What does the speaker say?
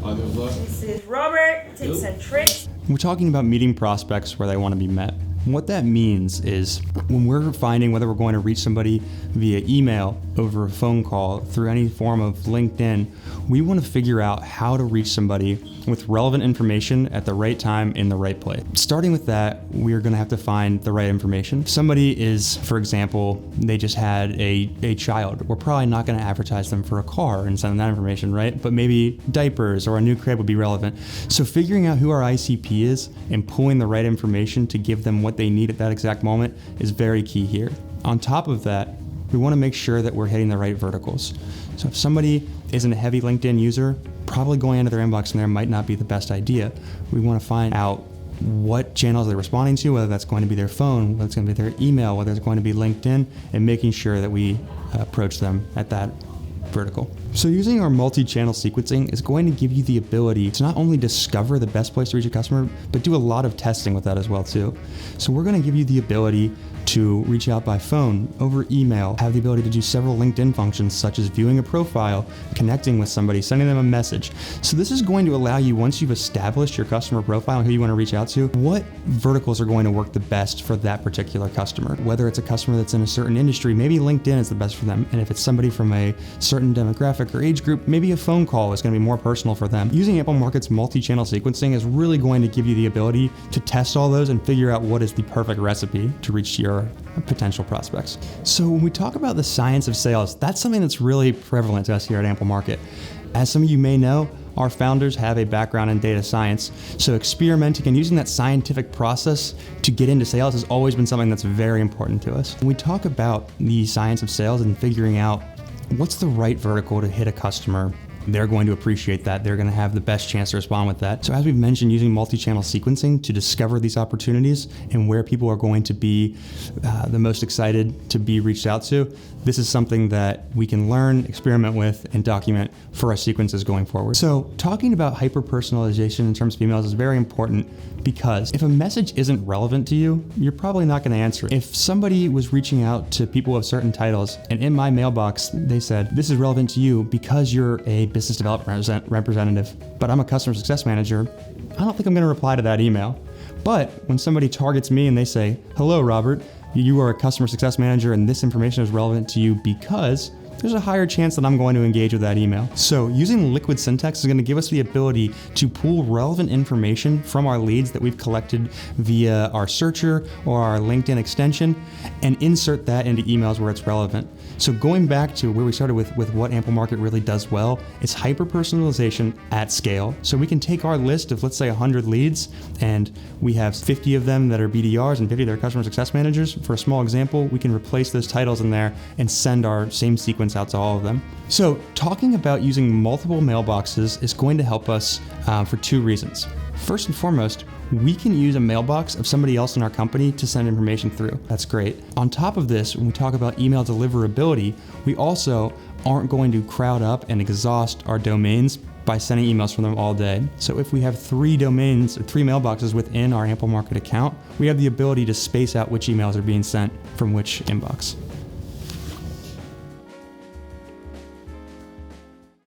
This is Robert, tips and tricks. We're talking about meeting prospects where they want to be met. What that means is when we're finding whether we're going to reach somebody via email, over a phone call, through any form of LinkedIn, we want to figure out how to reach somebody with relevant information at the right time in the right place. Starting with that, we're going to have to find the right information. If somebody is, for example, they just had a child, we're probably not going to advertise them for a car and send them that information, right? But maybe diapers or a new crib would be relevant. So figuring out who our ICP is and pulling the right information to give them what they need at that exact moment is very key here. On top of that, we want to make sure that we're hitting the right verticals. So if somebody isn't a heavy LinkedIn user, probably going into their inbox in there might not be the best idea. We want to find out what channels they're responding to, whether that's going to be their phone, whether it's going to be their email, whether it's going to be LinkedIn, and making sure that we approach them at that vertical. So using our multi-channel sequencing is going to give you the ability to not only discover the best place to reach a customer, but do a lot of testing with that as well too. So we're going to give you the ability to reach out by phone, over email, have the ability to do several LinkedIn functions such as viewing a profile, connecting with somebody, sending them a message. So this is going to allow you, once you've established your customer profile and who you want to reach out to, what verticals are going to work the best for that particular customer. Whether it's a customer that's in a certain industry, maybe LinkedIn is the best for them. And if it's somebody from a certain demographic or age group, maybe a phone call is going to be more personal for them. Using Amplemarket's multi-channel sequencing is really going to give you the ability to test all those and figure out what is the perfect recipe to reach your potential prospects. So when we talk about the science of sales, that's something that's really prevalent to us here at Amplemarket. As some of you may know, our founders have a background in data science, so experimenting and using that scientific process to get into sales has always been something that's very important to us. When we talk about the science of sales and figuring out what's the right vertical to hit a customer, they're going to appreciate that. They're going to have the best chance to respond with that. So as we've mentioned, using multi-channel sequencing to discover these opportunities and where people are going to be the most excited to be reached out to, this is something that we can learn, experiment with, and document for our sequences going forward. So talking about hyper-personalization in terms of emails is very important because if a message isn't relevant to you, you're probably not going to answer it. If somebody was reaching out to people of certain titles and in my mailbox they said, this is relevant to you because you're a business development representative, but I'm a customer success manager, I don't think I'm going to reply to that email. But when somebody targets me and they say, hello, Robert, you are a customer success manager and this information is relevant to you because, there's a higher chance that I'm going to engage with that email. So using liquid syntax is going to give us the ability to pull relevant information from our leads that we've collected via our searcher or our LinkedIn extension and insert that into emails where it's relevant. So going back to where we started with what Amplemarket really does well, it's hyper-personalization at scale. So we can take our list of, let's say, 100 leads, and we have 50 of them that are BDRs and 50 that are customer success managers. For a small example, we can replace those titles in there and send our same sequence out to all of them. So talking about using multiple mailboxes is going to help us for two reasons. First and foremost, we can use a mailbox of somebody else in our company to send information through. That's great. On top of this, when we talk about email deliverability, we also aren't going to crowd up and exhaust our domains by sending emails from them all day. So if we have 3 domains or 3 mailboxes within our Amplemarket account, we have the ability to space out which emails are being sent from which inbox.